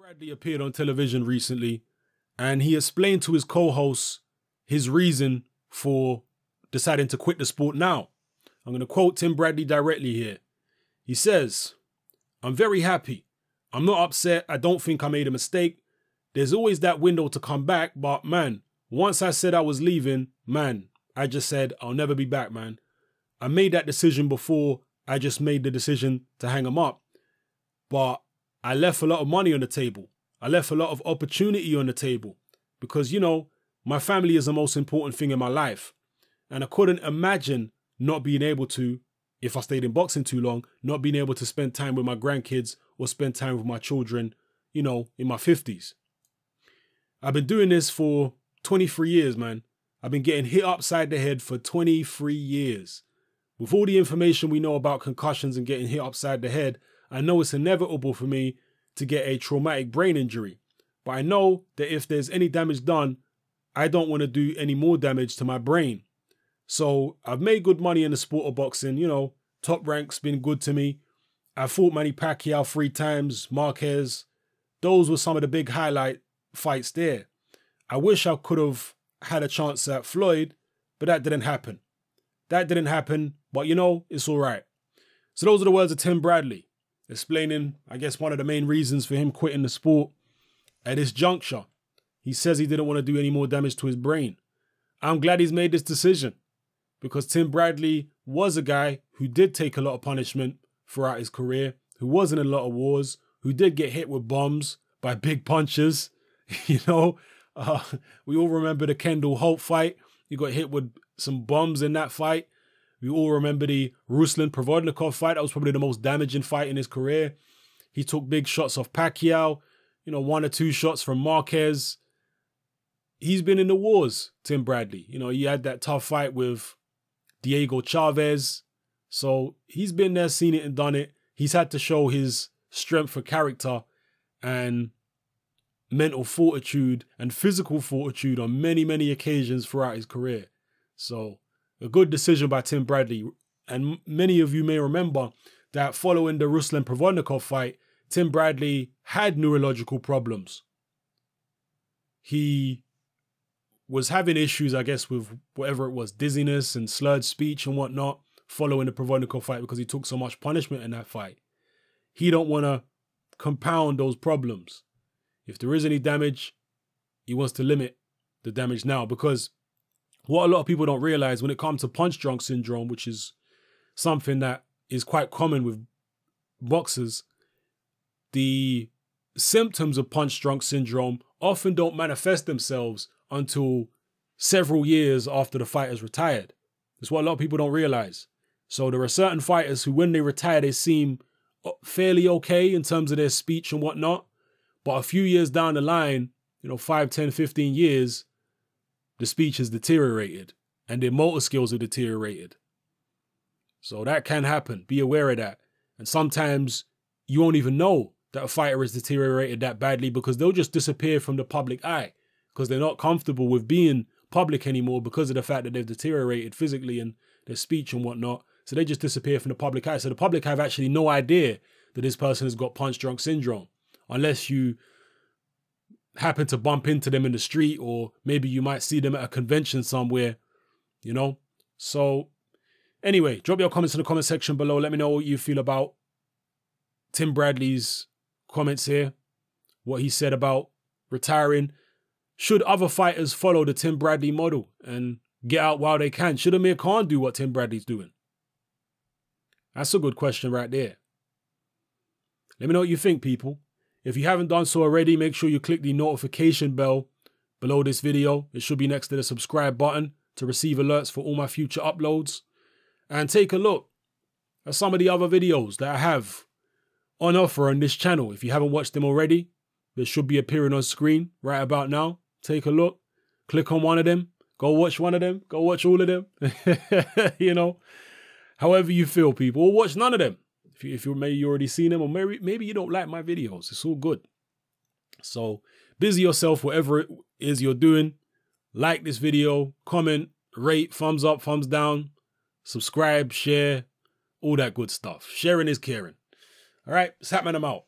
Bradley appeared on television recently, and he explained to his co-hosts his reason for deciding to quit the sport now. I'm going to quote Tim Bradley directly here. He says, "I'm very happy. I'm not upset. I don't think I made a mistake. There's always that window to come back, but man, once I said I was leaving, man, I just said I'll never be back, man. I made that decision before I just made the decision to hang him up. But I left a lot of money on the table. I left a lot of opportunity on the table because, you know, my family is the most important thing in my life. And I couldn't imagine not being able to, if I stayed in boxing too long, not being able to spend time with my grandkids or spend time with my children, you know, in my 50s. I've been doing this for 23 years, man. I've been getting hit upside the head for 23 years. With all the information we know about concussions and getting hit upside the head, I know it's inevitable for me to get a traumatic brain injury. But I know that if there's any damage done, I don't want to do any more damage to my brain. So I've made good money in the sport of boxing. You know, Top Rank's been good to me. I fought Manny Pacquiao 3 times, Marquez. Those were some of the big highlight fights there. I wish I could have had a chance at Floyd, but that didn't happen. That didn't happen, but you know, it's all right. So those are the words of Tim Bradley, explaining, I guess, one of the main reasons for him quitting the sport at this juncture. He says he didn't want to do any more damage to his brain. I'm glad he's made this decision because Tim Bradley was a guy who did take a lot of punishment throughout his career, who was in a lot of wars, who did get hit with bombs by big punches. You know, we all remember the Kendall Holt fight. He got hit with some bombs in that fight. We all remember the Ruslan Provodnikov fight. That was probably the most damaging fight in his career. He took big shots off Pacquiao, you know, 1 or 2 shots from Marquez. He's been in the wars, Tim Bradley. You know, he had that tough fight with Diego Chavez. So he's been there, seen it and done it. He's had to show his strength for character and mental fortitude and physical fortitude on many, many occasions throughout his career. So a good decision by Tim Bradley. And many of you may remember that following the Ruslan Provodnikov fight, Tim Bradley had neurological problems. He was having issues, I guess, with whatever it was, dizziness and slurred speech and whatnot, following the Provodnikov fight because he took so much punishment in that fight. He don't want to compound those problems. If there is any damage, he wants to limit the damage now, because what a lot of people don't realize when it comes to punch-drunk syndrome, which is something that is quite common with boxers, the symptoms of punch-drunk syndrome often don't manifest themselves until several years after the fighter's retired. That's what a lot of people don't realize. So there are certain fighters who, when they retire, they seem fairly okay in terms of their speech and whatnot. But a few years down the line, you know, 5, 10, 15 years, the speech has deteriorated and their motor skills have deteriorated. So that can happen. Be aware of that. And sometimes you won't even know that a fighter has deteriorated that badly because they'll just disappear from the public eye because they're not comfortable with being public anymore because of the fact that they've deteriorated physically and their speech and whatnot. So they just disappear from the public eye. So the public have actually no idea that this person has got punch-drunk syndrome, unless you happen to bump into them in the street, or maybe you might see them at a convention somewhere, you know? So anyway, drop your comments in the comment section below. Let me know what you feel about Tim Bradley's comments here, what he said about retiring. Should other fighters follow the Tim Bradley model and get out while they can? Should Amir Khan do what Tim Bradley's doing? That's a good question right there. Let me know what you think, people. If you haven't done so already, make sure you click the notification bell below this video. It should be next to the subscribe button to receive alerts for all my future uploads. And take a look at some of the other videos that I have on offer on this channel. If you haven't watched them already, they should be appearing on screen right about now. Take a look, click on one of them, go watch one of them, go watch all of them, you know, however you feel, people, or watch none of them. If you maybe you already seen them, or maybe you don't like my videos, it's all good. So busy yourself, whatever it is you're doing. Like this video, comment, rate, thumbs up, thumbs down, subscribe, share, all that good stuff. Sharing is caring. All right, it's happening. I'm out.